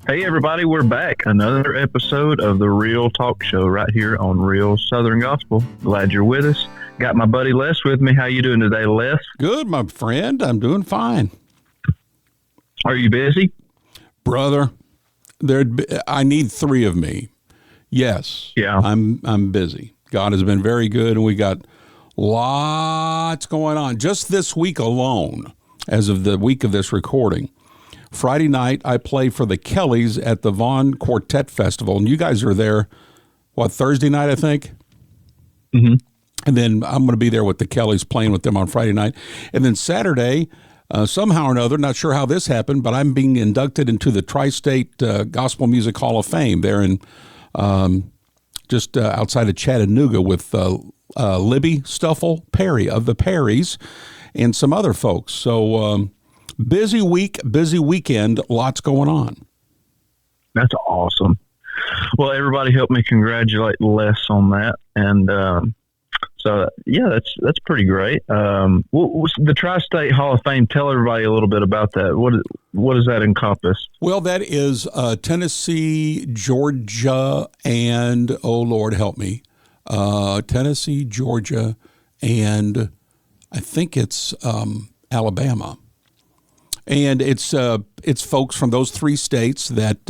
Hey, everybody, we're back. Another episode of the Real Talk Show right here on Real Southern Gospel. Glad you're with us. Got my buddy Les with me. How you doing today, Les? Good, my friend. I'm doing fine. Are you busy? Brother, I need three of me. Yes. Yeah. I'm busy. God has been very good, and we got lots going on. Just this week alone, as of the week of this recording, Friday night, I play for the Kellys at the Vaughn Quartet Festival, and you guys are there, Thursday night, I think? Mm-hmm. And then I'm going to be there with the Kellys playing with them on Friday night. And then Saturday, somehow or another, not sure how this happened, but I'm being inducted into the Tri-State Gospel Music Hall of Fame there in just outside of Chattanooga with Libby Stuffle Perry of the Perrys and some other folks. So busy week, busy weekend, lots going on. That's awesome. Well, everybody help me congratulate Les on that. And so, yeah, that's pretty great. The Tri-State Hall of Fame, tell everybody a little bit about that. What does that encompass? Well, that is Tennessee, Georgia, and, oh, Lord, help me, Tennessee, Georgia, and I think it's Alabama. And it's folks from those three states that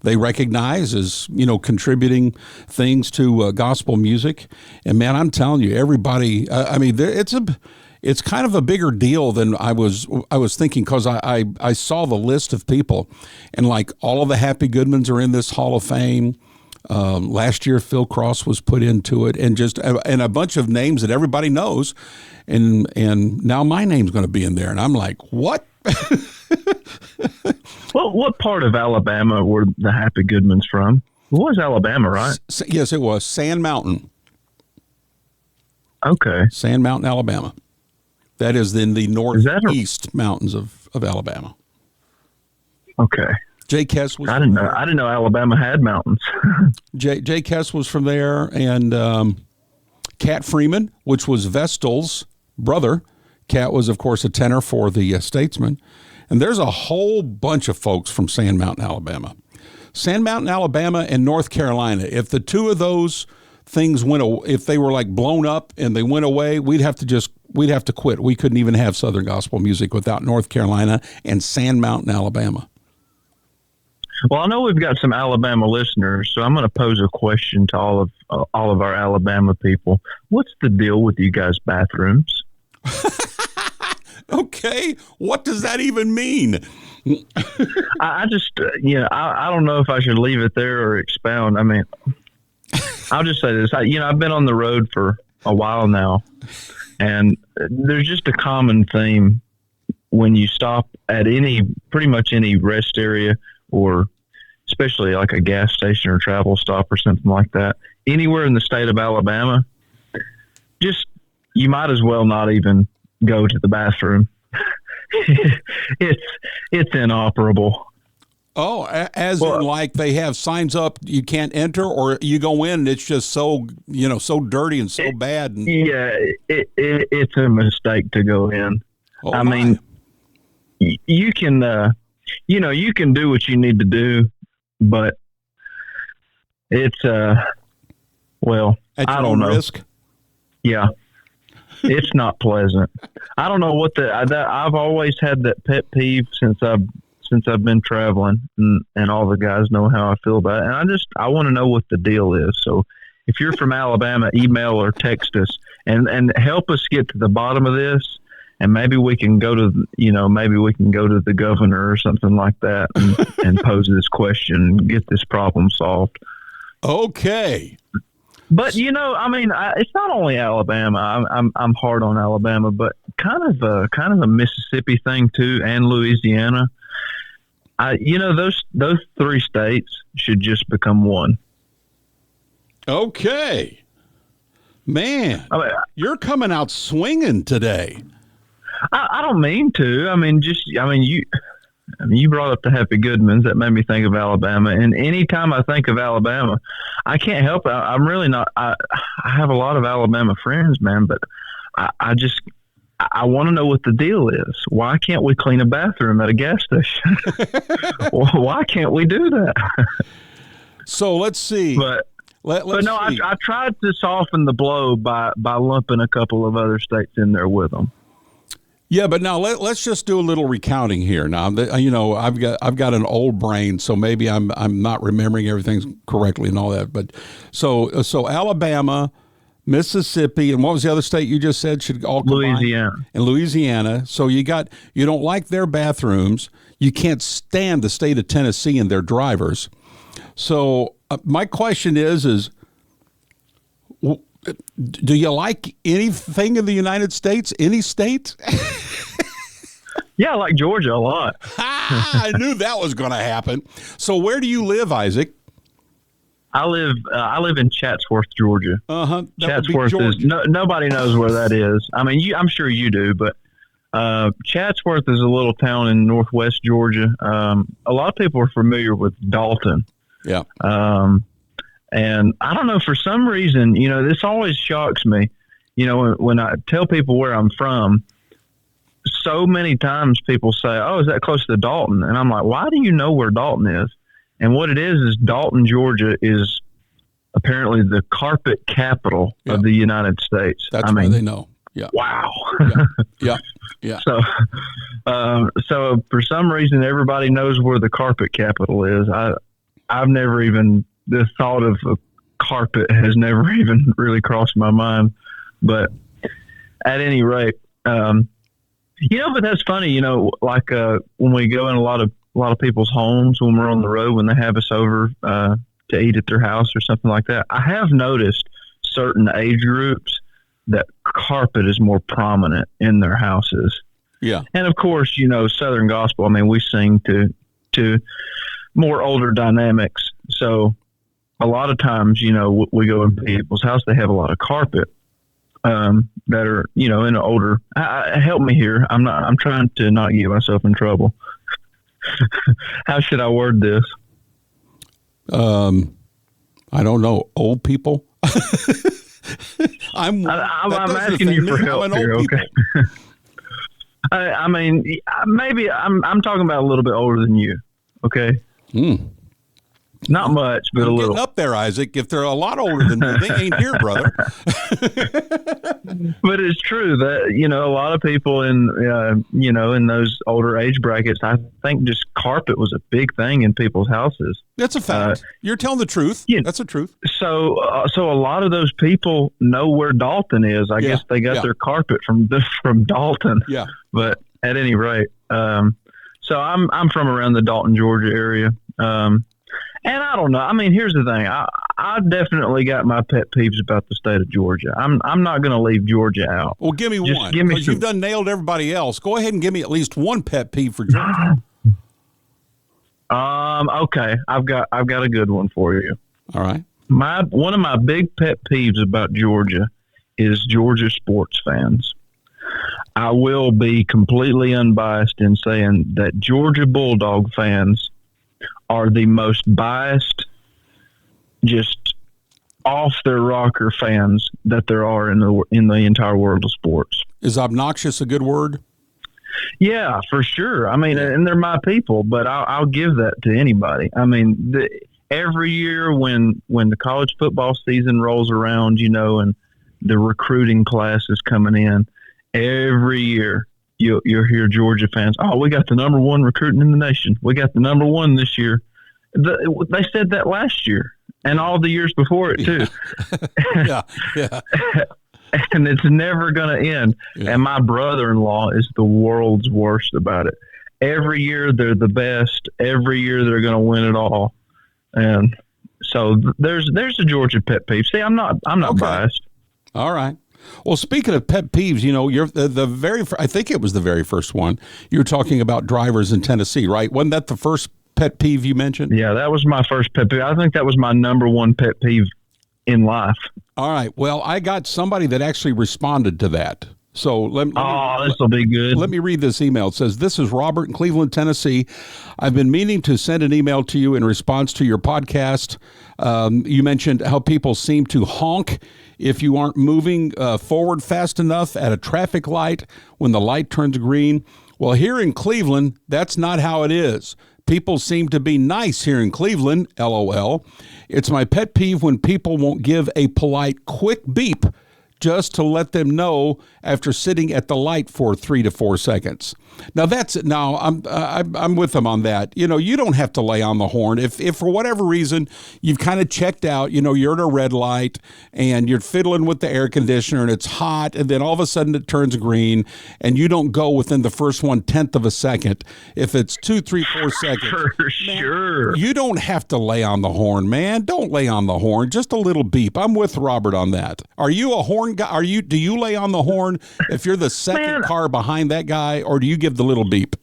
they recognize as, contributing things to gospel music. And man, I'm telling you, everybody. It's kind of a bigger deal than I was thinking, because I saw the list of people, and like all of the Happy Goodmans are in this Hall of Fame. Last year, Phil Cross was put into it, and a bunch of names that everybody knows, and now my name's going to be in there, and I'm like, what? Well, what part of Alabama were the Happy Goodmans from? It was Alabama, right? Yes, it was Sand Mountain. Okay, Sand Mountain, Alabama. That is in the northeast mountains of Alabama. Okay. Jay Kess was. I didn't know Alabama had mountains. Jay Kess was from there, and Cat Freeman, which was Vestal's brother. Cat was, of course, a tenor for the Statesman. And there's a whole bunch of folks from Sand Mountain, Alabama. Sand Mountain, Alabama, and North Carolina. If the two of those things if they were like blown up and they went away, we'd have to quit. We couldn't even have Southern gospel music without North Carolina and Sand Mountain, Alabama. Well, I know we've got some Alabama listeners, so I'm going to pose a question to all of our Alabama people. What's the deal with you guys' bathrooms? Okay, what does that even mean? I just, I don't know if I should leave it there or expound. I mean, I'll just say this. I've been on the road for a while now, and there's just a common theme when you stop at pretty much any rest area, or especially like a gas station or travel stop or something like that, anywhere in the state of Alabama, you might as well not even go to the bathroom. It's inoperable. Oh, in like they have signs up you can't enter, or you go in and it's just so dirty and so bad. Yeah, it's a mistake to go in. Oh, I mean, you can you can do what you need to do, but it's at your I don't know. Risk. Yeah. It's not pleasant. I don't know what I've always had that pet peeve since I've been traveling, and all the guys know how I feel about it. And I want to know what the deal is. So if you're from Alabama, email or text us and help us get to the bottom of this. And maybe we can go to the governor or something like that and pose this question and get this problem solved. Okay. But it's not only Alabama. I'm hard on Alabama, but kind of a Mississippi thing too, and Louisiana. Those three states should just become one. Okay, man, you're coming out swinging today. I don't mean to. You brought up the Happy Goodmans. That made me think of Alabama. And anytime I think of Alabama, I can't help it. I'm really not. I have a lot of Alabama friends, man, but I I want to know what the deal is. Why can't we clean a bathroom at a gas station? Why can't we do that? So let's see. But no, I tried to soften the blow by lumping a couple of other states in there with them. Yeah, but now let's just do a little recounting here. Now, I've got an old brain, so maybe I'm not remembering everything correctly and all that. But so Alabama, Mississippi, and what was the other state you just said should all combine? Louisiana. And Louisiana. So you don't like their bathrooms. You can't stand the state of Tennessee and their drivers. So my question is, do you like anything in the United States? Any state? Yeah, I like Georgia a lot. I knew that was going to happen. So where do you live, Isaac? I live in Chatsworth, Georgia. Chatsworth is nobody knows where that is. I mean, I'm sure you do, but Chatsworth is a little town in northwest Georgia. A lot of people are familiar with Dalton. Yeah. And I don't know, for some reason, this always shocks me. When I tell people where I'm from, so many times people say, "Oh, is that close to Dalton?" And I'm like, "Why do you know where Dalton is?" And what it is Dalton, Georgia is apparently the carpet capital of the United States. That's why they know. Yeah. Wow. Yeah. So for some reason, everybody knows where the carpet capital is. I've never even, the thought of a carpet has never even really crossed my mind. But at any rate, but that's funny, like when we go in a lot of people's homes when we're on the road, when they have us over to eat at their house or something like that, I have noticed certain age groups that carpet is more prominent in their houses. Yeah. And of course, Southern gospel, I mean, we sing to more older dynamics. So a lot of times, we go in people's house, they have a lot of carpet that are, in an older, help me here. I'm trying to not get myself in trouble. How should I word this? I don't know. Old people? I'm asking you for help here, okay? I mean, maybe I'm talking about a little bit older than you, okay? Not much, but a little. Getting up there, Isaac. If they're a lot older than you, they ain't here, brother. But it's true that, a lot of people in those older age brackets, I think just carpet was a big thing in people's houses. That's a fact. You're telling the truth. Yeah. That's the truth. So a lot of those people know where Dalton is. I guess they got their carpet from Dalton. Yeah. But at any rate, so I'm from around the Dalton, Georgia area. And I don't know. I mean, here's the thing. I definitely got my pet peeves about the state of Georgia. I'm not going to leave Georgia out. Well, give me one. Because you've done nailed everybody else. Go ahead and give me at least one pet peeve for Georgia. Okay. I've got a good one for you. All right. One of my big pet peeves about Georgia is Georgia sports fans. I will be completely unbiased in saying that Georgia Bulldog fans are the most biased, just off their rocker fans that there are in the entire world of sports. Is obnoxious a good word? Yeah, for sure. I mean, and they're my people, but I'll give that to anybody. I mean, every year when the college football season rolls around, and the recruiting class is coming in, every year you'll hear Georgia fans, "Oh, we got the number one recruiting in the nation. We got the number one this year." They said that last year and all the years before it too. Yeah. And it's never going to end. Yeah. And my brother-in-law is the world's worst about it. Every year they're the best. Every year they're going to win it all. And so there's a Georgia pet peeve. See, I'm not biased. All right. Well, speaking of pet peeves, you're I think it was the very first one. You were talking about drivers in Tennessee, right? Wasn't that the first pet peeve you mentioned? Yeah, that was my first pet peeve. I think that was my number one pet peeve in life. All right. Well, I got somebody that actually responded to that. So this will be good. Let me read this email. It says, "This is Robert in Cleveland, Tennessee. I've been meaning to send an email to you in response to your podcast. You mentioned how people seem to honk if you aren't moving forward fast enough at a traffic light when the light turns green. Well, here in Cleveland, that's not how it is. People seem to be nice here in Cleveland, LOL. It's my pet peeve when people won't give a polite quick beep just to let them know after sitting at the light for 3 to 4 seconds. Now I'm with them on that. You know, you don't have to lay on the horn. If for whatever reason you've kind of checked out, you know, you're at a red light and you're fiddling with the air conditioner and it's hot and then all of a sudden it turns green and you don't go within the first 1/10 of a second. If it's 2, 3, 4 seconds, for sure, you don't have to lay on the horn, man. Don't lay on the horn. Just a little beep. I'm with Robert on that. Are you a horn guy? Do you lay on the horn if you're the second car behind that guy, or do you give the little beep?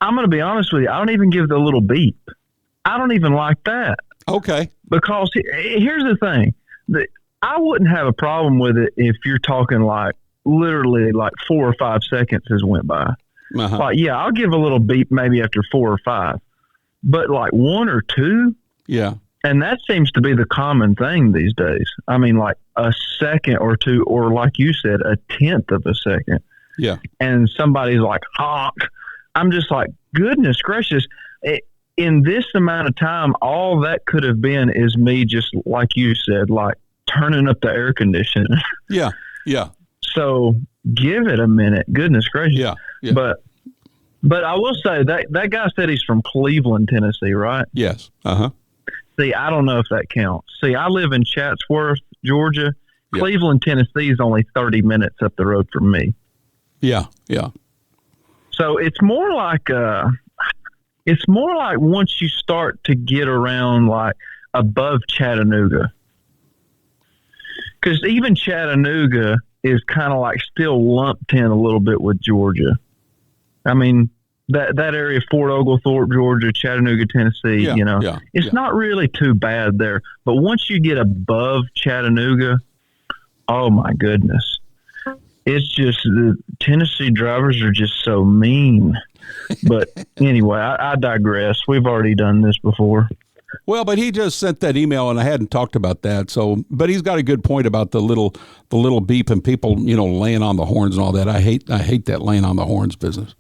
I'm going to be honest with you. I don't even give the little beep. I don't even like that. Okay. Because here's the thing. I wouldn't have a problem with it if you're talking like literally like 4 or 5 seconds has went by. Uh-huh. Like, yeah, I'll give a little beep maybe after 4 or 5. But like 1 or 2? Yeah. And that seems to be the common thing these days. I mean, like a second or 2, or like you said, 1/10 of a second. Yeah. And somebody's like, honk. I'm just like, goodness gracious. In this amount of time, all that could have been is me just, like you said, like turning up the air conditioner. Yeah. Yeah. So give it a minute. Goodness gracious. Yeah. Yeah. But I will say that guy said he's from Cleveland, Tennessee, right? Yes. Uh-huh. See, I don't know if that counts. See, I live in Chatsworth, Georgia. Yeah. Cleveland, Tennessee is only 30 minutes up the road from me. Yeah, yeah. So it's more like once you start to get around like above Chattanooga. Because even Chattanooga is kind of like still lumped in a little bit with Georgia. I mean, that area, Fort Oglethorpe, Georgia, Chattanooga, Tennessee, it's not really too bad there. But once you get above Chattanooga, oh my goodness. It's just the Tennessee drivers are just so mean. But anyway, I digress. We've already done this before. Well, but he just sent that email, and I hadn't talked about that. So, but he's got a good point about the little beep and people, laying on the horns and all that. I hate that laying on the horns business.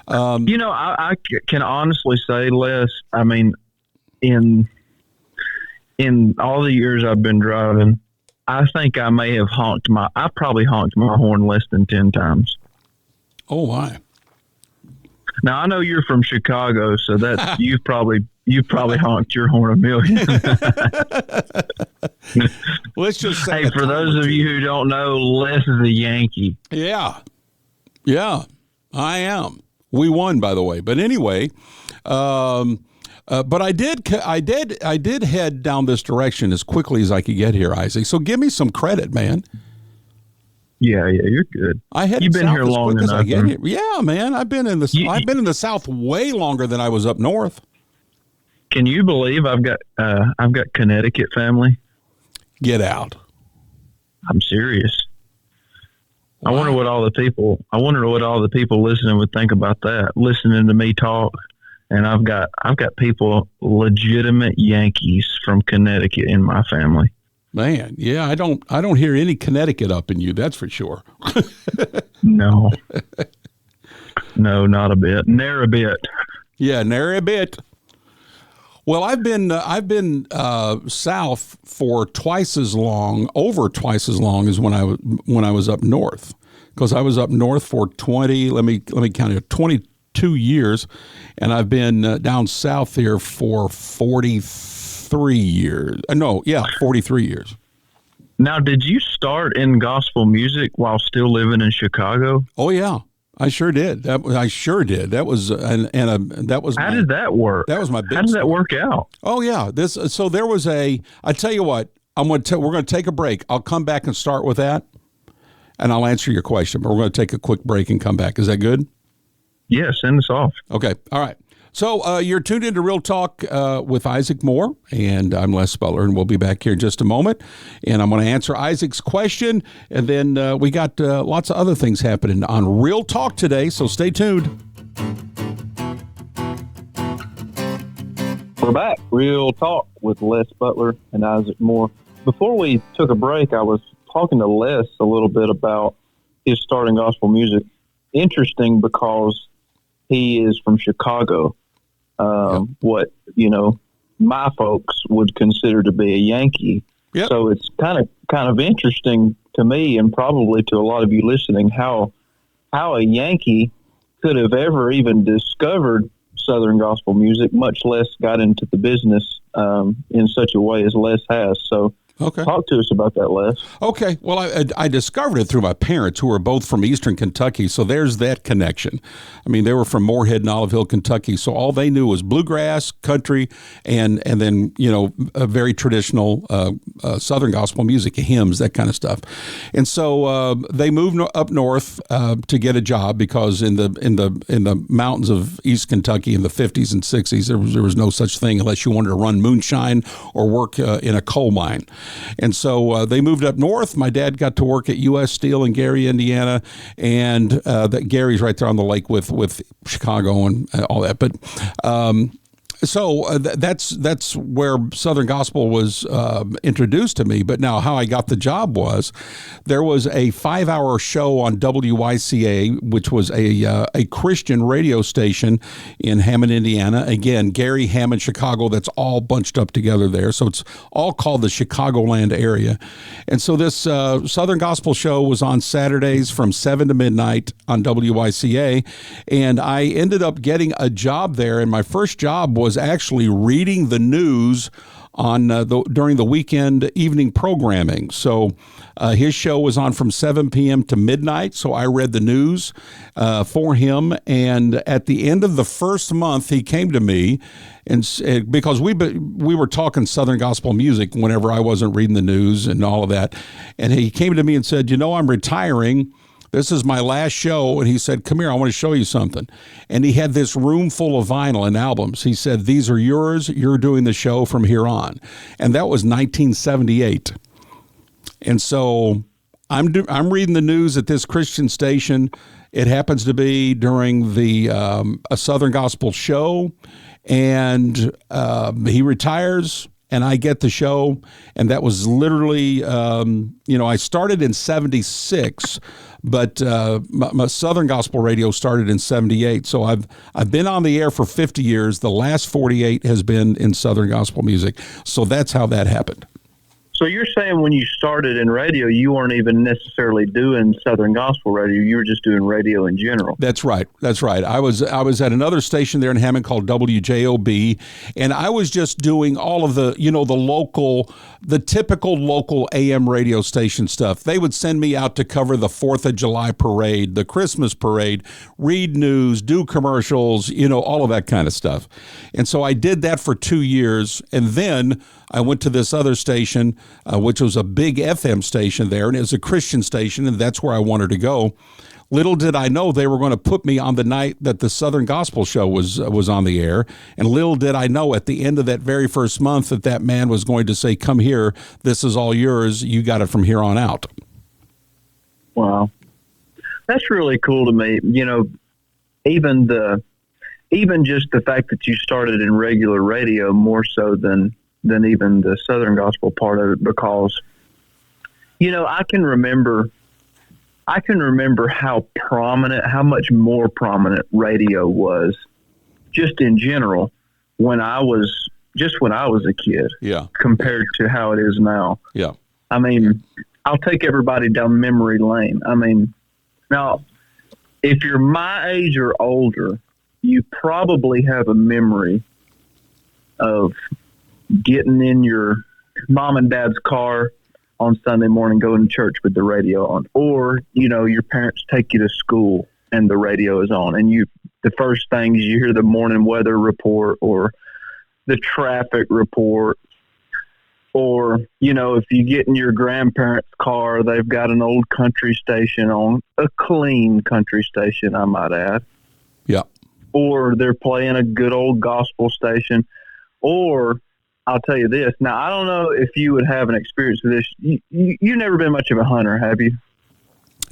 I can honestly say, Les, I mean, in all the years I've been driving, I think I may have I probably honked my horn less than 10 times. Oh, my. Now, I know you're from Chicago, so that you've probably honked your horn a million. Let's just say, hey, for those of you who don't know, Les is a Yankee. Yeah. Yeah, I am. We won, by the way. But anyway, but I did head down this direction as quickly as I could get here, Isaac. So give me some credit, man. Yeah, you're good. You've been here long enough. Yeah, man. I've been in the South way longer than I was up north. Can you believe I've got Connecticut family? Get out. I'm serious. Wow. I wonder what all the people listening would think about that. Listening to me talk, and I've got people, legitimate Yankees from Connecticut in my family. Man, yeah, I don't hear any Connecticut up in you. That's for sure. No, not a bit. Ne'er a bit. Yeah, ne'er a bit. Well, I've been south for over twice as long as when I was up north, because I was up north for 22 years, and I've been down south here for 43 years. 43 years. Now, did you start in gospel music while still living in Chicago? Oh yeah. I sure did. I sure did. That was that was. How did that work? That was my big. How did that work out? Oh yeah. So there was I tell you what. We're going to take a break. I'll come back and start with that, and I'll answer your question. But we're going to take a quick break and come back. Is that good? Yeah, send us off. Okay. All right. So you're tuned into Real Talk with Isaac Moore, and I'm Les Butler, and we'll be back here in just a moment. And I'm going to answer Isaac's question, and then we got lots of other things happening on Real Talk today, so stay tuned. We're back. Real Talk with Les Butler and Isaac Moore. Before we took a break, I was talking to Les a little bit about his starting gospel music. Interesting because he is from Chicago. What, my folks would consider to be a Yankee. Yep. So it's kind of interesting to me, and probably to a lot of you listening, how a Yankee could have ever even discovered Southern gospel music, much less got into the business in such a way as Les has. So Okay. talk to us about that, Les. Okay. Well, I discovered it through my parents, who were both from Eastern Kentucky. So there's that connection. I mean, they were from Moorhead and Olive Hill, Kentucky. So all they knew was bluegrass, country, and then, a very traditional Southern gospel music, hymns, that kind of stuff. And so they moved up north to get a job, because in the mountains of East Kentucky in the 50s and 60s, there was no such thing unless you wanted to run moonshine or work in a coal mine. And so they moved up north. My dad got to work at U.S. Steel in Gary, Indiana, and that Gary's right there on the lake with Chicago and all that. But So that's where Southern Gospel was introduced to me. But now how I got the job was, there was a 5-hour show on WYCA, which was a Christian radio station in Hammond, Indiana. Again, Gary, Hammond, Chicago, that's all bunched up together there. So it's all called the Chicagoland area. And so this Southern Gospel show was on Saturdays from 7 to midnight on WYCA. And I ended up getting a job there. And my first job was actually reading the news on during the weekend evening programming. So his show was on from 7 p.m. to midnight, so I read the news for him. And at the end of the first month, he came to me, and because we were talking Southern Gospel music whenever I wasn't reading the news and all of that, and he came to me and said, I'm retiring. This is my last show. And he said, come here, I want to show you something. And he had this room full of vinyl and albums. He said, these are yours. You're doing the show from here on. And that was 1978. And so I'm reading the news at this Christian station. It happens to be during the a Southern Gospel show. And he retires. And I get the show, and that was literally, I started in 76, but my Southern Gospel radio started in 78. So I've been on the air for 50 years. The last 48 has been in Southern Gospel music. So that's how that happened. So you're saying when you started in radio, you weren't even necessarily doing Southern Gospel radio. You were just doing radio in general. That's right. That's right. I was at another station there in Hammond called WJOB, and I was just doing all of the, the typical local AM radio station stuff. They would send me out to cover the 4th of July parade, the Christmas parade, read news, do commercials, all of that kind of stuff. And so I did that for 2 years, and then I went to this other station, which was a big FM station there, and it was a Christian station, and that's where I wanted to go. Little did I know they were going to put me on the night that the Southern Gospel show was on the air, and little did I know at the end of that very first month that man was going to say, come here, this is all yours, you got it from here on out. Wow. That's really cool to me. Even just the fact that you started in regular radio more so than even the Southern Gospel part of it, because, I can remember how much more prominent radio was just in general when I was a kid. Yeah. Compared to how it is now. Yeah. I mean, I'll take everybody down memory lane. I mean, now, if you're my age or older, you probably have a memory of getting in your mom and dad's car on Sunday morning, going to church with the radio on, or, your parents take you to school and the radio is on, and the first things you hear the morning weather report or the traffic report, or, if you get in your grandparents' car, they've got an old country station on, a clean country station, I might add. Yeah. or they're playing a good old gospel station, or I'll tell you this. Now, I don't know if you would have an experience with this. You've never been much of a hunter, have you?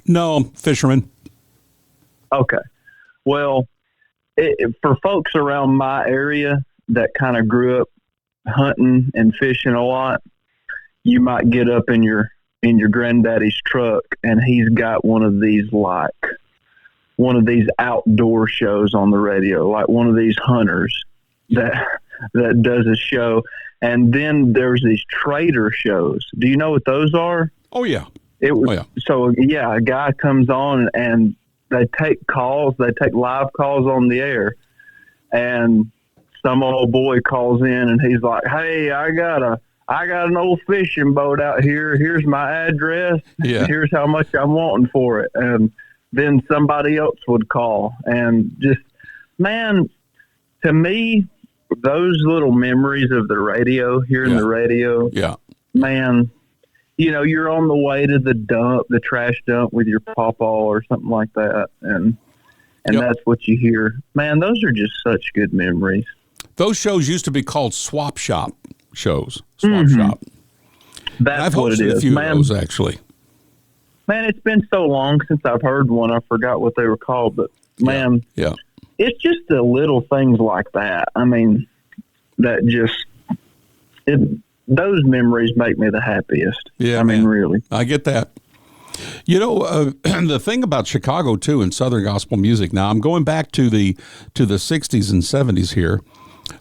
No, fisherman. Okay. Well, for folks around my area that kind of grew up hunting and fishing a lot, you might get up in your granddaddy's truck and he's got one of these outdoor shows on the radio, like one of these hunters that does a show. And then there's these trader shows. Do you know what those are? Oh yeah. So yeah, a guy comes on and they take calls. They take live calls on the air, and some old boy calls in and he's like, "Hey, I got an old fishing boat out here. Here's my address. Yeah. Here's how much I'm wanting for it." And then somebody else would call, and just, man, to me, those little memories of the radio, hearing the radio, man, you're on the way to the trash dump with your pawpaw or something like that, and that's what you hear. Man, those are just such good memories. Those shows used to be called swap shop shows. Swap shop. That's what it is. I've hosted a few of those, actually. Man, it's been so long since I've heard one. I forgot what they were called, but man, it's just the little things like that. I mean, that just those memories make me the happiest. Yeah, I mean, really. I get that. The thing about Chicago too and Southern gospel music. Now I'm going back to the 60s and 70s here,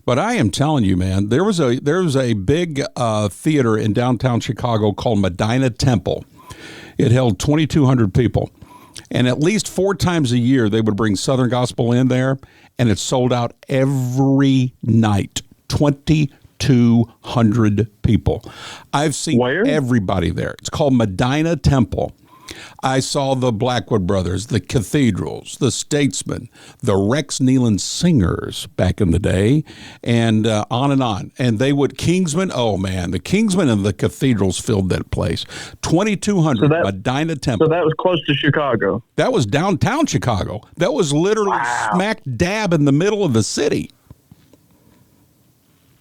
but I am telling you, man, there was a big theater in downtown Chicago called Medina Temple. It held 2,200 people, and at least 4 times a year they would bring Southern gospel in there, and it sold out every night. 2,200 people. I've seen everybody there. It's called Medina Temple. I saw the Blackwood Brothers, the Cathedrals, the Statesmen, the Rex Nealon Singers back in the day, and on and on. And they would, Kingsmen, oh man, the Kingsmen and the Cathedrals filled that place. 2,200, Medina Temple. So that was close to Chicago. That was downtown Chicago. That was literally smack dab in the middle of the city.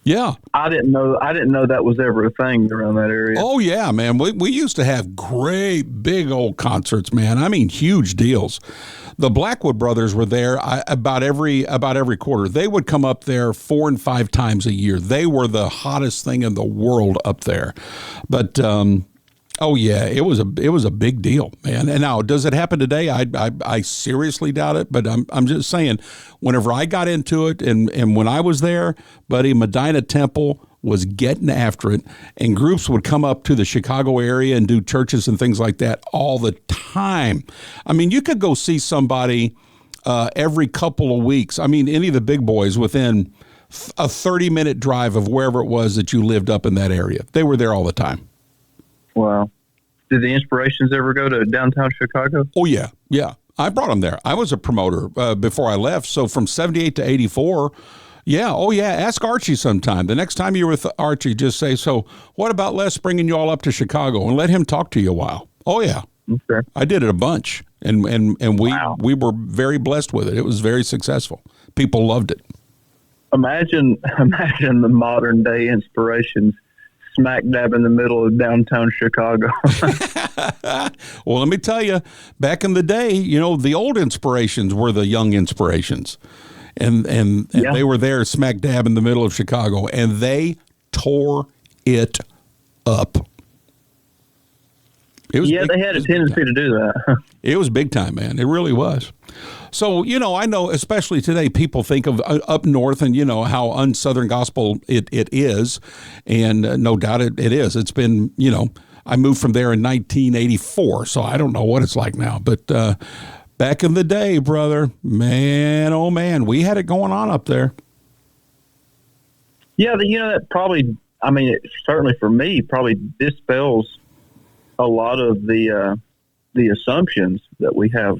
Yeah. I didn't know that was ever a thing around that area. Oh yeah, man. We used to have great big old concerts, man. I mean, huge deals. The Blackwood Brothers were there about every quarter. They would come up there 4 and 5 times a year. They were the hottest thing in the world up there. But oh yeah, it was a big deal, man. And now, does it happen today? I seriously doubt it. But I'm just saying, whenever I got into it, and when I was there, buddy, Medina Temple was getting after it, and groups would come up to the Chicago area and do churches and things like that all the time. I mean, you could go see somebody every couple of weeks. I mean, any of the big boys within a 30-minute drive of wherever it was that you lived up in that area. They were there all the time. Wow. Did the Inspirations ever go to downtown Chicago? Oh, yeah. Yeah. I brought them there. I was a promoter before I left. So from 78 to 84, yeah. Oh, yeah. Ask Archie sometime. The next time you're with Archie, just say, so what about Les bringing you all up to Chicago, and let him talk to you a while. Oh, yeah. Okay. I did it a bunch, and we were very blessed with it. It was very successful. People loved it. Imagine the modern day Inspirations smack dab in the middle of downtown Chicago. Well, let me tell you, back in the day, the old Inspirations were the young Inspirations. And they were there smack dab in the middle of Chicago, and they tore it up. It was they had a tendency to do that. It was big time, man. It really was. So, I know, especially today, people think of up north and, how un-Southern gospel it is. And no doubt it is. It's been, I moved from there in 1984, so I don't know what it's like now. But back in the day, brother, man, oh, man, we had it going on up there. Yeah, that probably, certainly for me, probably dispels a lot of the assumptions that we have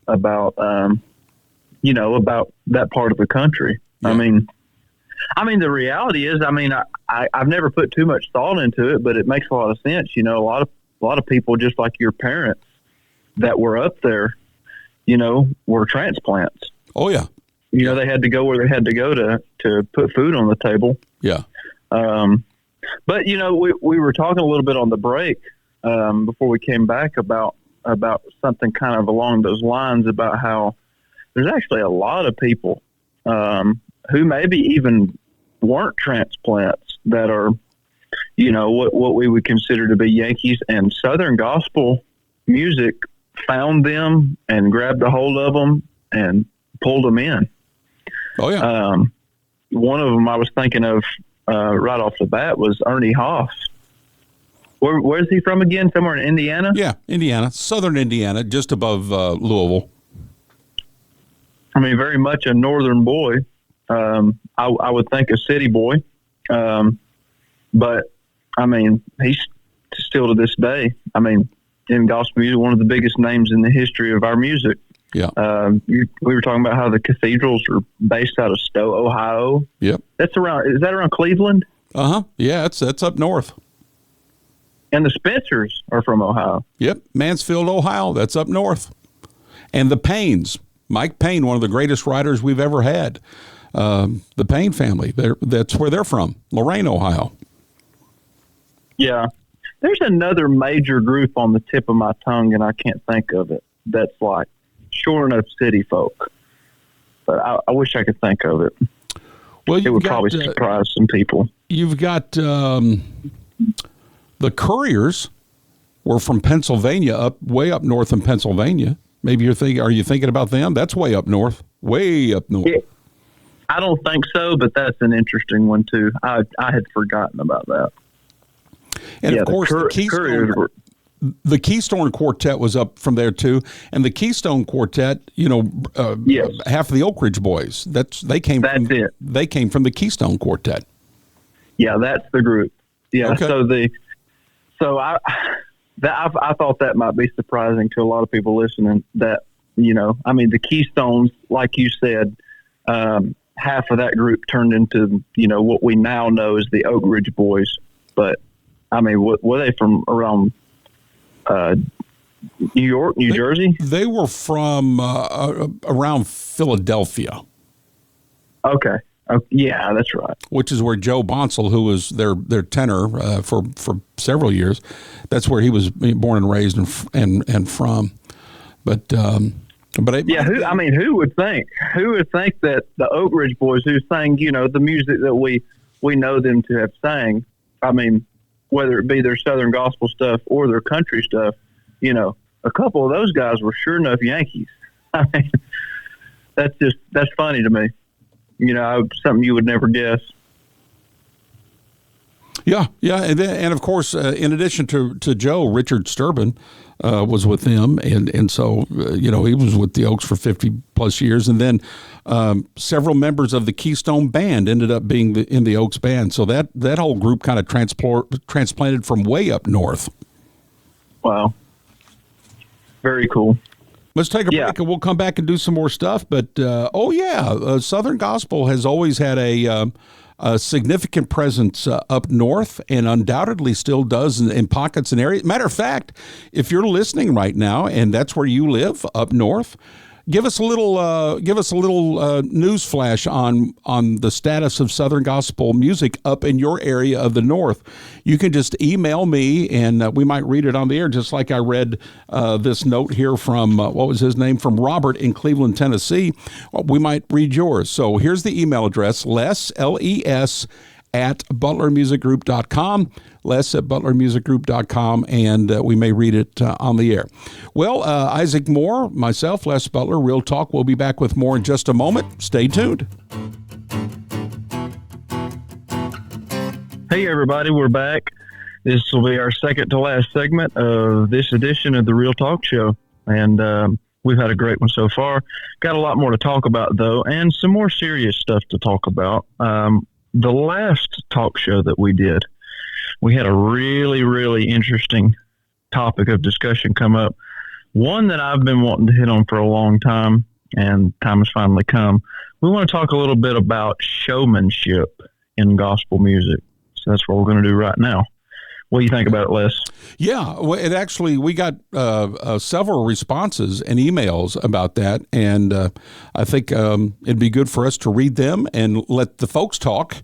about about that part of the country. Yeah. I mean the reality is, I've never put too much thought into it, but it makes a lot of sense. A lot of people, just like your parents that were up there, were transplants. Oh yeah. You know, they had to go where they had to go to put food on the table. Yeah. But, you know, we were talking a little bit on the break before we came back about something kind of along those lines, about how there's actually a lot of people who maybe even weren't transplants that are, you know, what we would consider to be Yankees, and Southern gospel music found them and grabbed a hold of them and pulled them in. Oh, yeah. One of them I was thinking of right off the bat was Ernie Hoff. Where's he from again? Somewhere in Indiana? Yeah, Indiana, southern Indiana, just above Louisville. I mean, very much a northern boy. I would think a city boy. But, I mean, he's still to this day, I mean, in gospel music, one of the biggest names in the history of our music. Yeah. We were talking about how the cathedrals are based out of Stowe, Ohio. Yep. Is that around Cleveland? Uh-huh. Yeah, that's up north. And the Spencers are from Ohio. Yep. Mansfield, Ohio, that's up north. And the Paynes, Mike Payne, one of the greatest writers we've ever had. The Payne family, that's where they're from, Lorain, Ohio. Yeah. There's another major group on the tip of my tongue, and I can't think of it, that's like sure enough city folk. But I wish I could think of it. Well, it would probably surprise some people. You've got the Couriers were from Pennsylvania, way up north in Pennsylvania. Maybe are you thinking about them? That's way up north. Yeah. I don't think so, but that's an interesting one too. I had forgotten about that. And of course, the Keystone Quartet was up from there too. And the Keystone Quartet, you know, yes. Half of the Oak Ridge Boys. They came from the Keystone Quartet. Yeah, that's the group. Yeah. Okay. So I thought that might be surprising to a lot of people listening. That, you know, I mean, the Keystones, like you said, half of that group turned into, you know, what we now know as the Oak Ridge Boys. But I mean, were they from around New York, New Jersey? They were from around Philadelphia. Okay. Yeah, that's right. Which is where Joe Bonsall, who was their tenor for several years, that's where he was born and raised and from. Who would think? Who would think that the Oak Ridge Boys, who sang, you know, the music that we know them to have sang, I mean, whether it be their Southern gospel stuff or their country stuff, you know, a couple of those guys were sure enough Yankees. I mean, that's funny to me. You know, something you would never guess. Yeah, and of course, in addition to Joe, Richard Sturban was with them, and so you know, he was with the Oaks for 50 plus years, and then several members of the Keystone Band ended up being in the Oaks band. So that whole group kind of transplanted from way up north. Wow, very cool. Let's take a break and we'll come back and do some more stuff. But, Southern Gospel has always had a significant presence up north, and undoubtedly still does in pockets and areas. Matter of fact, if you're listening right now and that's where you live up north, give us a little news flash on the status of Southern Gospel music up in your area of the north. You can just email me, and we might read it on the air, just like I read this note here from, what was his name, from Robert in Cleveland, Tennessee. We might read yours. So here's the email address, Les, L-E-S, at butlermusicgroup.com, Les at butlermusicgroup.com, and we may read it on the air. Well, Isaac Moore, myself, Les Butler, Real Talk. We'll be back with more in just a moment. Stay tuned. Hey, everybody, we're back. This will be our second to last segment of this edition of the Real Talk Show, and we've had a great one so far. Got a lot more to talk about, though, and some more serious stuff to talk about. The last talk show that we did, we had a really, really interesting topic of discussion come up. One that I've been wanting to hit on for a long time, and time has finally come. We want to talk a little bit about showmanship in gospel music. So that's what we're going to do right now. What do you think about it, Les? Yeah, well, we got several responses and emails about that, and I think it'd be good for us to read them and let the folks talk,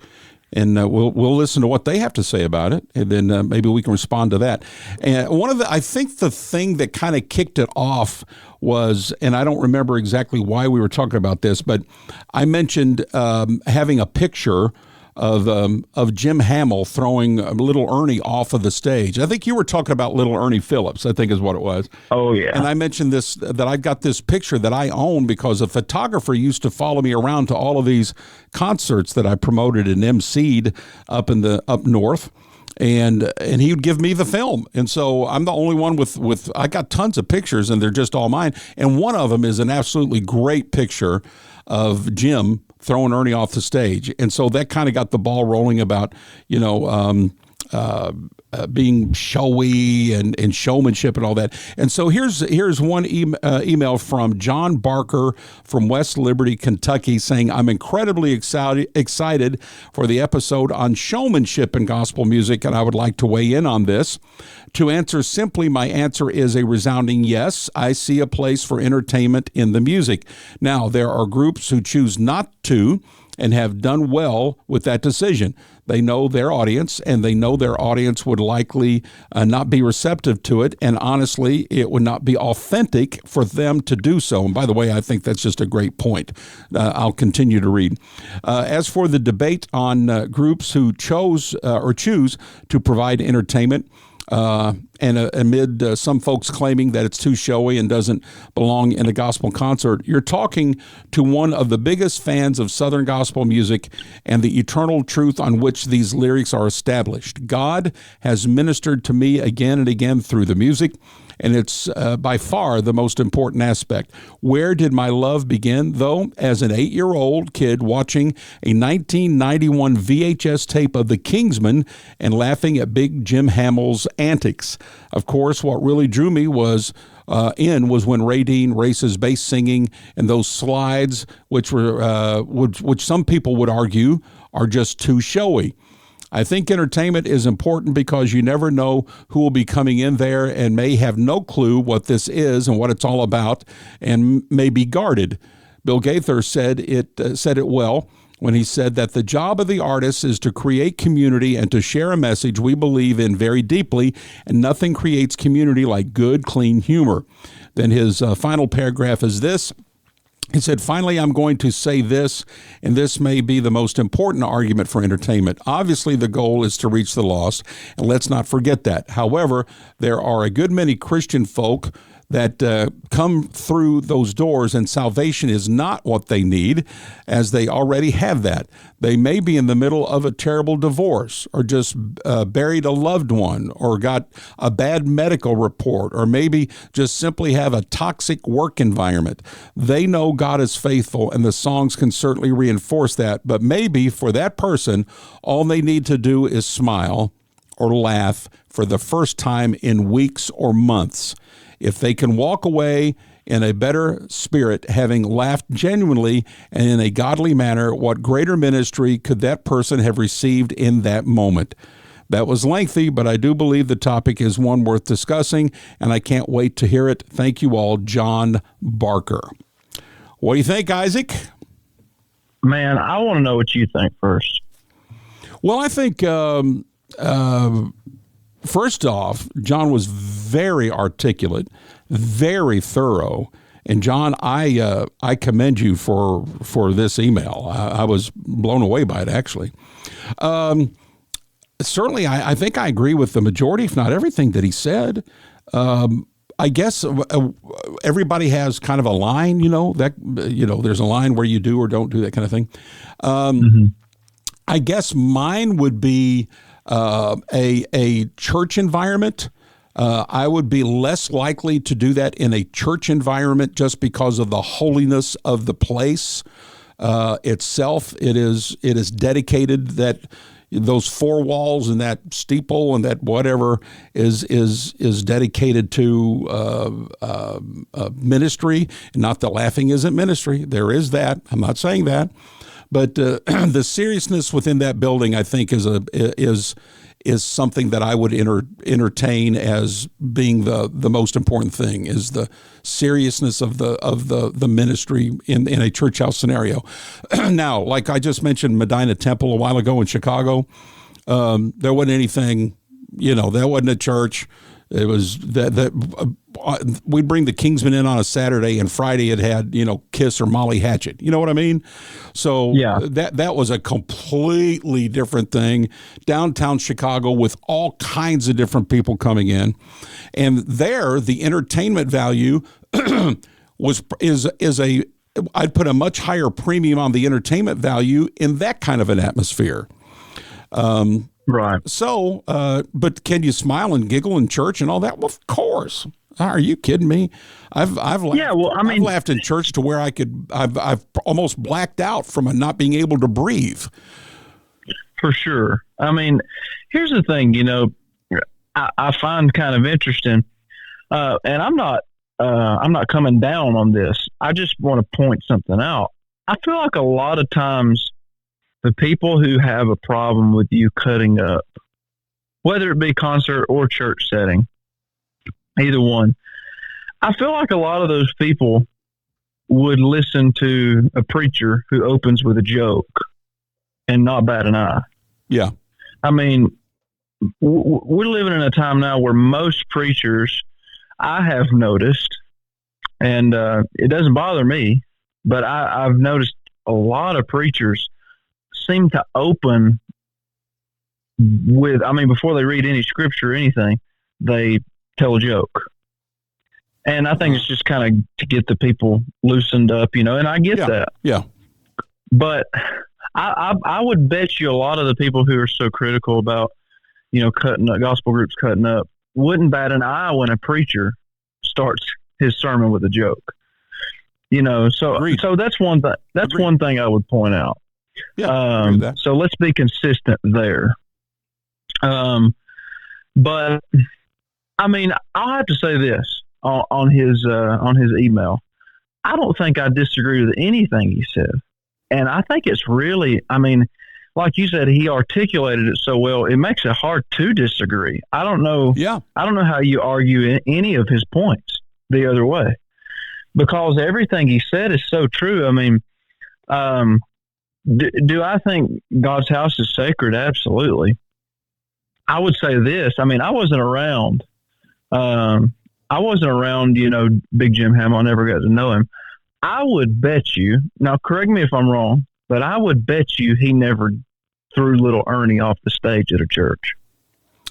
and we'll listen to what they have to say about it, and then maybe we can respond to that. And I think the thing that kind of kicked it off was, and I don't remember exactly why we were talking about this, but I mentioned having a picture of Jim Hamill throwing little Ernie off of the stage. I think you were talking about little Ernie Phillips, I think is what it was. Oh, yeah. And I mentioned that I got this picture that I own because a photographer used to follow me around to all of these concerts that I promoted and emceed up north. And he would give me the film. And so I'm the only one with I got tons of pictures, and they're just all mine. And one of them is an absolutely great picture of Jim throwing Ernie off the stage. And so that kind of got the ball rolling about, being showy and showmanship and all that. And so here's one email from John Barker from West Liberty, Kentucky, saying, I'm incredibly excited for the episode on showmanship in gospel music, and I would like to weigh in on this. To answer simply, my answer is a resounding yes. I see a place for entertainment in the music. Now, there are groups who choose not to and have done well with that decision. They know their audience, and they know their audience would likely not be receptive to it, and honestly, it would not be authentic for them to do so. And by the way, I think that's just a great point. I'll continue to read. As for the debate on groups who choose to provide entertainment, and amid some folks claiming that it's too showy and doesn't belong in a gospel concert, you're talking to one of the biggest fans of Southern gospel music and the eternal truth on which these lyrics are established. God has ministered to me again and again through the music, and it's by far the most important aspect. Where did my love begin, though? As an 8-year-old kid watching a 1991 VHS tape of The Kingsmen and laughing at Big Jim Hamill's antics. Of course, what really drew me was when Ray Dean races bass singing and those slides, which some people would argue are just too showy. I think entertainment is important because you never know who will be coming in there and may have no clue what this is and what it's all about and may be guarded. Bill Gaither said it well when he said that the job of the artist is to create community and to share a message we believe in very deeply, and nothing creates community like good, clean humor. Then his final paragraph is this. He said, finally, I'm going to say this, and this may be the most important argument for entertainment. Obviously, the goal is to reach the lost, and let's not forget that. However, there are a good many Christian folk that come through those doors, and salvation is not what they need, as they already have that. They may be in the middle of a terrible divorce, or just buried a loved one, or got a bad medical report, or maybe just simply have a toxic work environment. They know God is faithful, and the songs can certainly reinforce that, but maybe for that person, all they need to do is smile or laugh for the first time in weeks or months. If they can walk away in a better spirit, having laughed genuinely and in a godly manner, what greater ministry could that person have received in that moment? That was lengthy, but I do believe the topic is one worth discussing, and I can't wait to hear it. Thank you all, John Barker. What do you think, Isaac? Man, I want to know what you think first. Well, I think first off, John was very articulate, very thorough. And John, I commend you for this email. I was blown away by it, actually. Certainly, I think I agree with the majority, if not everything that he said. I guess everybody has kind of a line, there's a line where you do or don't do that kind of thing. I guess mine would be a church environment. I would be less likely to do that in a church environment just because of the holiness of the place itself. It is dedicated, that those four walls and that steeple and that whatever is dedicated to ministry. Not that laughing isn't ministry. There is that. I'm not saying that. But the seriousness within that building, I think, is is something that I would entertain as being the most important thing, is the seriousness of the ministry in a church house scenario. Now, like I just mentioned, Medina Temple a while ago in Chicago, there wasn't anything, that wasn't a church. It was we'd bring the Kingsmen in on a Saturday, and Friday it had, Kiss or Molly Hatchet. You know what I mean? So yeah. that was a completely different thing. Downtown Chicago with all kinds of different people coming in. And there, the entertainment value I'd put a much higher premium on the entertainment value in that kind of an atmosphere. Right. So, but can you smile and giggle in church and all that? Well, of course. Are you kidding me? I've laughed, I've laughed in church to where I've almost blacked out from not being able to breathe. For sure. I mean, here's the thing, I find kind of interesting, and I'm not coming down on this. I just want to point something out. I feel like a lot of times the people who have a problem with you cutting up, whether it be concert or church setting, either one, I feel like a lot of those people would listen to a preacher who opens with a joke and not bat an eye. Yeah. I mean, we're living in a time now where most preachers, I have noticed, and it doesn't bother me, but I've noticed a lot of preachers seem to open with, before they read any scripture or anything, they tell a joke. And I think it's just kind of to get the people loosened up, and I get that. Yeah. But I would bet you a lot of the people who are so critical about, cutting up, gospel groups cutting up, wouldn't bat an eye when a preacher starts his sermon with a joke. So that's one thing. That's one thing I would point out. Yeah. So let's be consistent there. But I'll have to say this on his email. I don't think I disagree with anything he said. And I think it's really, like you said, he articulated it so well, it makes it hard to disagree. I don't know. Yeah. I don't know how you argue any of his points the other way, because everything he said is so true. Do I think God's house is sacred? Absolutely. I would say this. I wasn't around. Big Jim Hamill. I never got to know him. I would bet you, now correct me if I'm wrong, but I would bet you he never threw little Ernie off the stage at a church.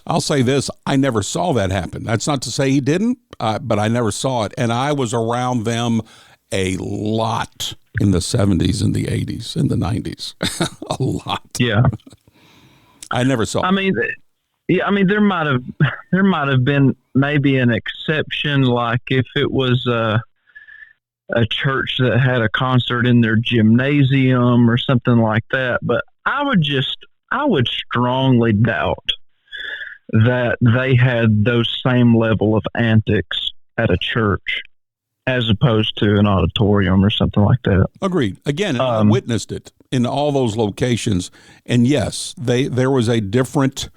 I'll say this. I never saw that happen. That's not to say he didn't, but I never saw it. And I was around them a lot in the 70s and the 80s and the 90s. A lot. Yeah. I never saw it. There might have been maybe an exception, like if it was a church that had a concert in their gymnasium or something like that. But I would strongly doubt that they had those same level of antics at a church as opposed to an auditorium or something like that. Agreed. Again, I witnessed it in all those locations. And yes, there was a different,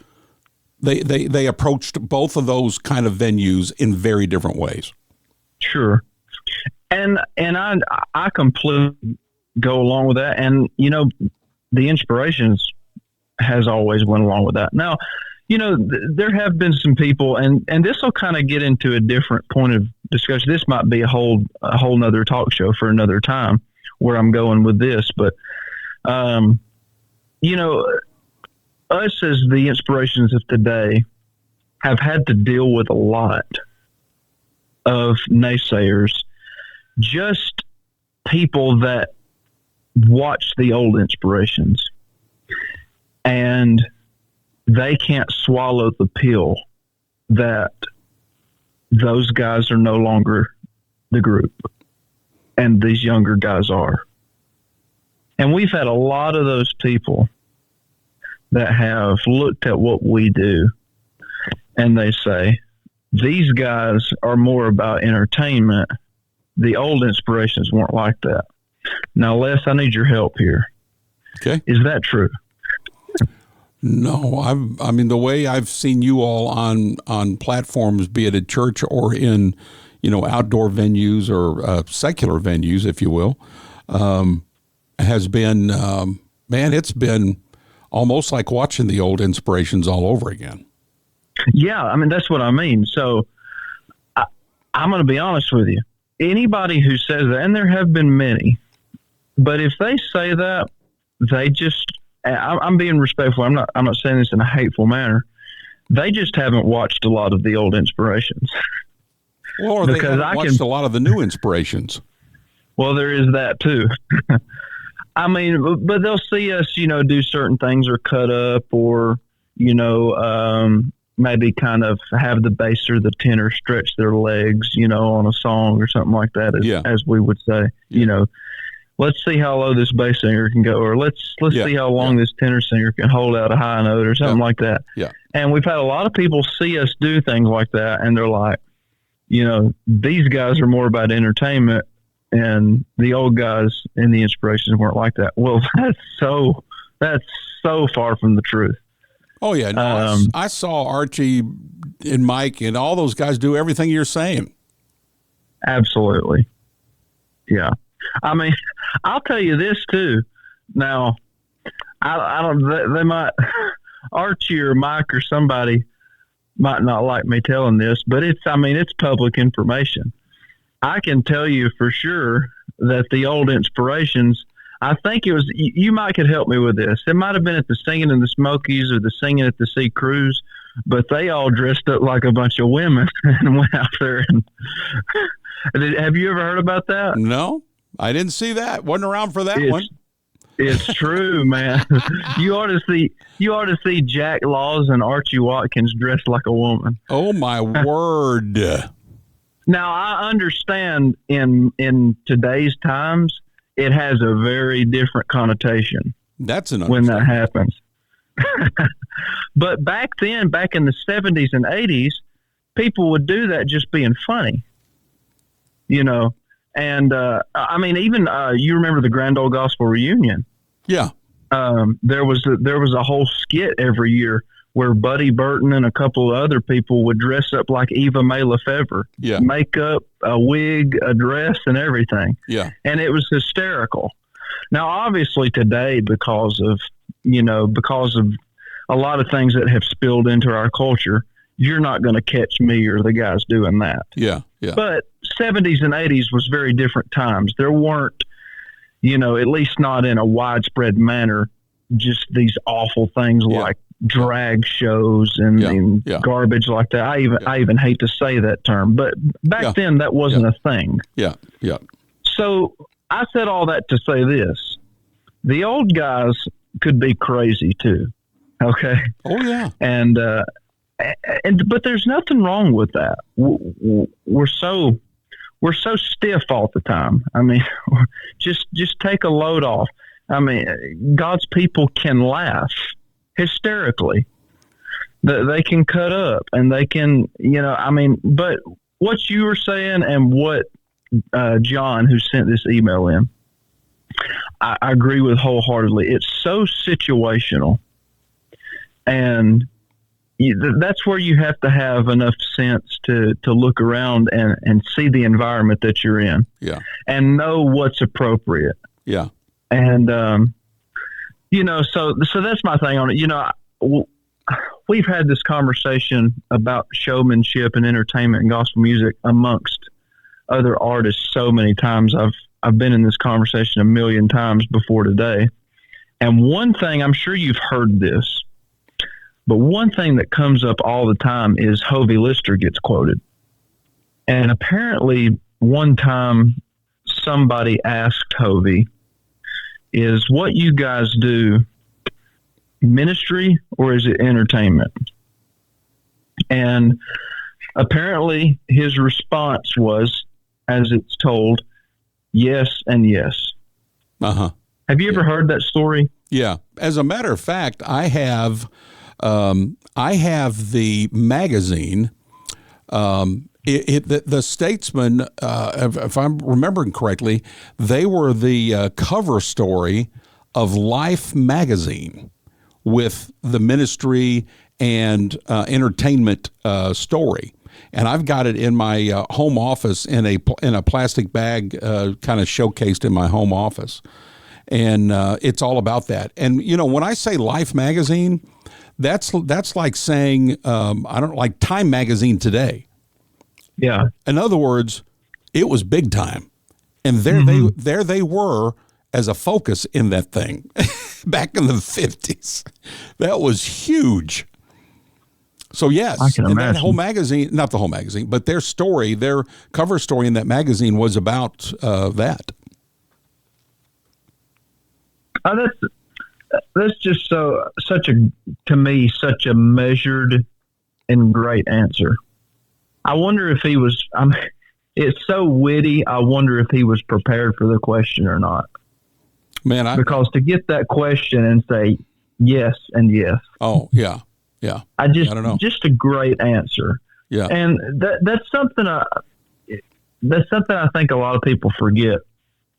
they approached both of those kind of venues in very different ways. Sure. And I completely go along with that. And, the Inspirations has always went along with that. Now, there have been some people, and this will kind of get into a different point of discussion. This might be a whole nother talk show for another time where I'm going with this. But, us as the Inspirations of today have had to deal with a lot of naysayers, just people that watch the old Inspirations and they can't swallow the pill that those guys are no longer the group and these younger guys are. And we've had a lot of those people that have looked at what we do and they say, these guys are more about entertainment. The old Inspirations weren't like that. Now, Les, I need your help here. Okay. Is that true? No, I mean, the way I've seen you all on platforms, be it at church or in, outdoor venues or secular venues, if you will, has been, man, it's been almost like watching the old inspirations all over again. Yeah, I mean, that's what I mean. So I'm going to be honest with you. Anybody who says that, and there have been many, but if they say that, they just, I'm being respectful. I'm not saying this in a hateful manner. They just haven't watched a lot of the old inspirations. Well, or they haven't watched a lot of the new inspirations. Well, there is that too. I mean, but they'll see us, do certain things or cut up or, maybe kind of have the bass or the tenor stretch their legs, on a song or something like that, as we would say, let's see how low this bass singer can go, or let's see how long this tenor singer can hold out a high note or something like that. Yeah. And we've had a lot of people see us do things like that, and they're like, these guys are more about entertainment, and the old guys and the inspirations weren't like that. Well, that's so far from the truth. Oh, yeah. No, I saw Archie and Mike and all those guys do everything you're saying. Absolutely. Yeah. I mean, I'll tell you this, too. Now, I don't, they might, Archie or Mike or somebody might not like me telling this, but it's public information. I can tell you for sure that the old inspirations, I think it was, you might could help me with this. It might have been at the Singing in the Smokies or the Singing at the Sea Cruise, but they all dressed up like a bunch of women and went out there. And have you ever heard about that? No, I didn't see that. Wasn't around for that one. It's true, man. You ought to see Jack Laws and Archie Watkins dressed like a woman. Oh my word. Now I understand in today's times, it has a very different connotation. That's when that happens. But back then, back in the 70s and 80s, people would do that just being funny, And I mean, even you remember the Grand Ole Gospel Reunion? Yeah. There was a whole skit every year where Buddy Burton and a couple of other people would dress up like Eva Mae Lefevre. Yeah. Makeup, a wig, a dress, and everything. Yeah. And it was hysterical. Now, obviously today, because of a lot of things that have spilled into our culture, you're not going to catch me or the guys doing that. Yeah. Yeah. But 70s and 80s was very different times. There weren't, at least not in a widespread manner, just these awful things like drag shows and garbage like that. I even hate to say that term, but back then that wasn't a thing. Yeah. Yeah. So I said all that to say this: the old guys could be crazy too. Okay. Oh yeah. But there's nothing wrong with that. We're so stiff all the time. I mean, just take a load off. I mean, God's people can laugh hysterically. They can cut up and they can, but what you were saying and what John, who sent this email in, I agree with wholeheartedly. It's so situational. And that's where you have to have enough sense to look around and see the environment that you're in. Yeah. And know what's appropriate. Yeah. And, so that's my thing on it. We've had this conversation about showmanship and entertainment and gospel music amongst other artists so many times. I've been in this conversation a million times before today. And one thing, I'm sure you've heard this, but one thing that comes up all the time is Hovey Lister gets quoted. And apparently one time somebody asked Hovey, is what you guys do ministry or is it entertainment? And apparently his response was, as it's told, yes and yes. Uh-huh. Have you ever heard that story? Yeah. As a matter of fact, I have the magazine, the Statesman, if I'm remembering correctly, they were the cover story of Life magazine, with the ministry and entertainment story. And I've got it in my home office in a plastic bag, kind of showcased in my home office. And it's all about that. And, when I say Life magazine, that's like saying, like Time magazine today. Yeah. In other words, it was big time. And there they were as a focus in that thing back in the 50s. That was huge. So yes, I can and imagine. that whole magazine, not the whole magazine, but their story, their cover story in that magazine was about that. That's just such a measured and great answer. I wonder if he was. It's so witty. I wonder if he was prepared for the question or not. Man, because to get that question and say yes and yes. Oh yeah, yeah. I don't know. Just a great answer. Yeah, and that's something. That's something I think a lot of people forget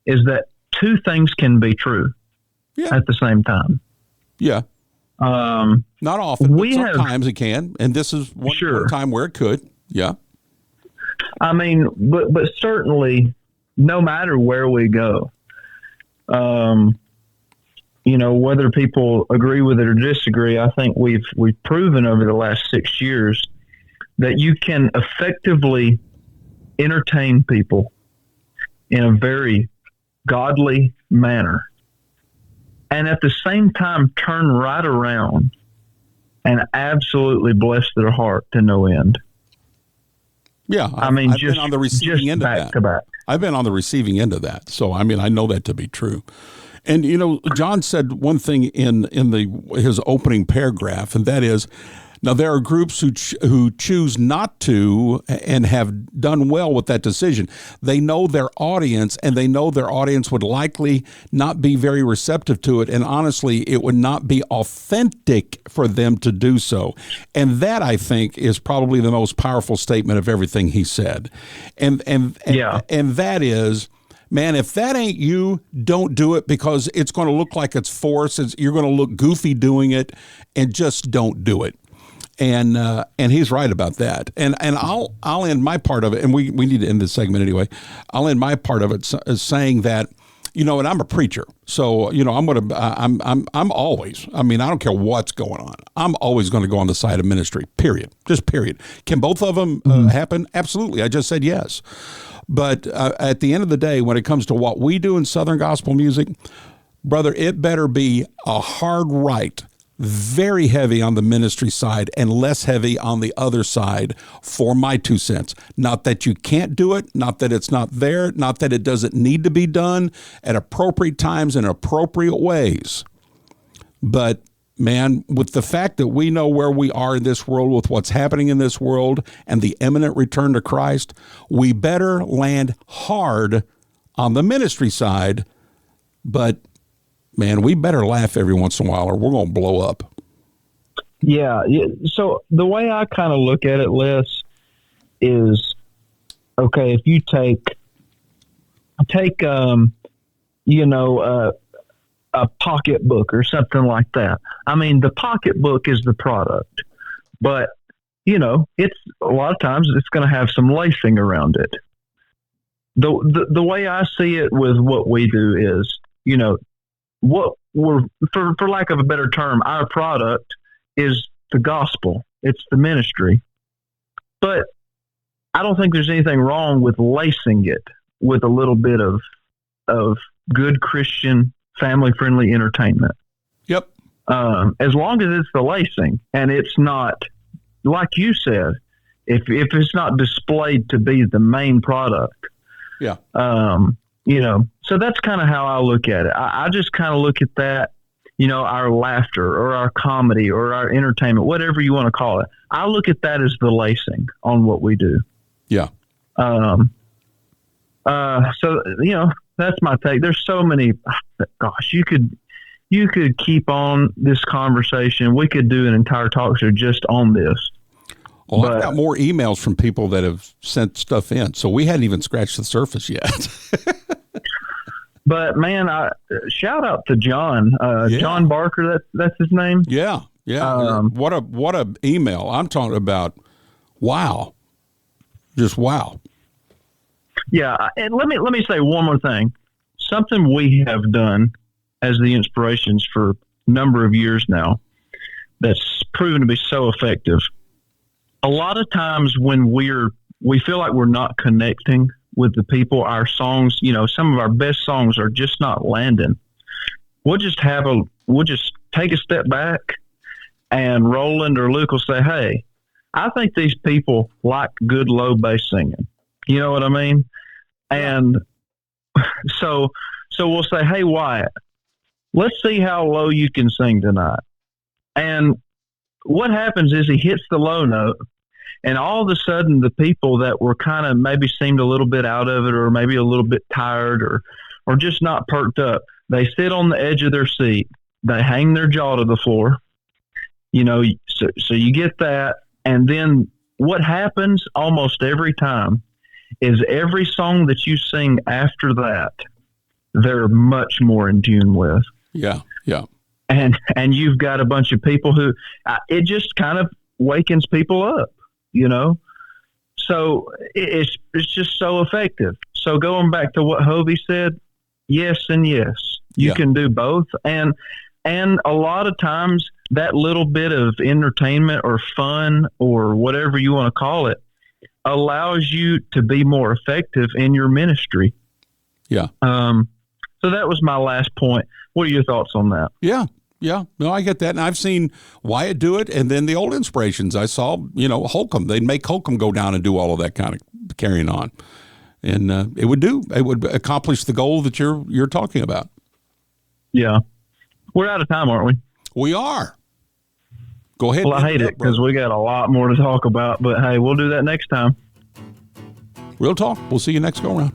is that two things can be true. Yeah. At the same time. Yeah. Not often, but sometimes it can. And this is one time where it could. Yeah. I mean, but certainly no matter where we go, whether people agree with it or disagree, I think we've proven over the last 6 years that you can effectively entertain people in a very godly manner. And at the same time, turn right around and absolutely bless their heart to no end. Yeah, I've been on the receiving end of that. To back. I've been on the receiving end of that, so I know that to be true. And John said one thing in his opening paragraph, and that is, now there are groups who choose not to and have done well with that decision. They know their audience, and they know their audience would likely not be very receptive to it, and honestly, it would not be authentic for them to do so. And that, I think, is probably the most powerful statement of everything he said. And that is, man, if that ain't you, don't do it, because it's going to look like it's forced. You're going to look goofy doing it, and just don't do it. And he's right about that. And I'll end my part of it, and we need to end this segment anyway. I'll end my part of it as saying that, and I'm a preacher, so I'm always. I don't care what's going on. I'm always going to go on the side of ministry. Period. Just period. Can both of them happen? Absolutely. I just said yes. But at the end of the day, when it comes to what we do in Southern gospel music, brother, it better be a hard right. Very heavy on the ministry side and less heavy on the other side, for my 2 cents. Not that you can't do it, not that it's not there, not that it doesn't need to be done at appropriate times in appropriate ways. But man, with the fact that we know where we are in this world, with what's happening in this world and the imminent return to Christ, we better land hard on the ministry side, but man, we better laugh every once in a while or we're going to blow up. Yeah. So the way I kind of look at it, Les, is, okay, if you take a pocketbook or something like that. The pocketbook is the product, but it's a lot of times it's going to have some lacing around it. The way I see it with what we do is, what we're, for lack of a better term, our product is the gospel. It's the ministry. But I don't think there's anything wrong with lacing it with a little bit of good Christian, family-friendly entertainment. Yep. As long as it's the lacing and it's not, like you said, if it's not displayed to be the main product. Yeah. So that's kind of how I look at it. I just kind of look at that, our laughter or our comedy or our entertainment, whatever you want to call it. I look at that as the lacing on what we do. Yeah. So, that's my take. There's so many, gosh, you could keep on this conversation. We could do an entire talk show just on this. Well, I've got more emails from people that have sent stuff in, so we hadn't even scratched the surface yet. But man, shout out to John, John Barker. That's his name. Yeah, yeah. What a email! I'm talking about. Wow, just wow. Yeah, and let me say one more thing. Something we have done as the Inspirations for a number of years now that's proven to be so effective. A lot of times when we feel like we're not connecting with the people, our songs, some of our best songs are just not landing. We'll just take a step back, and Roland or Luke will say, "Hey, I think these people like good low bass singing." You know what I mean? And so we'll say, "Hey, Wyatt, let's see how low you can sing tonight." And what happens is he hits the low note, and all of a sudden the people that were kind of maybe seemed a little bit out of it, or maybe a little bit tired, or just not perked up, they sit on the edge of their seat. They hang their jaw to the floor. So you get that. And then what happens almost every time is every song that you sing after that, they're much more in tune with. Yeah, yeah. And you've got a bunch of people who it just kind of wakens people up, So it's just so effective. So going back to what Hovey said, yes and yes, you can do both. And a lot of times that little bit of entertainment or fun or whatever you want to call it allows you to be more effective in your ministry. Yeah. So that was my last point. What are your thoughts on that? Yeah. Yeah. No, I get that. And I've seen Wyatt do it. And then the old Inspirations, I saw, Holcomb. They'd make Holcomb go down and do all of that kind of carrying on. And it would accomplish the goal that you're talking about. Yeah. We're out of time, aren't we? We are. Go ahead. Well, I hate it because we got a lot more to talk about, but hey, we'll do that next time. Real talk. We'll see you next go around.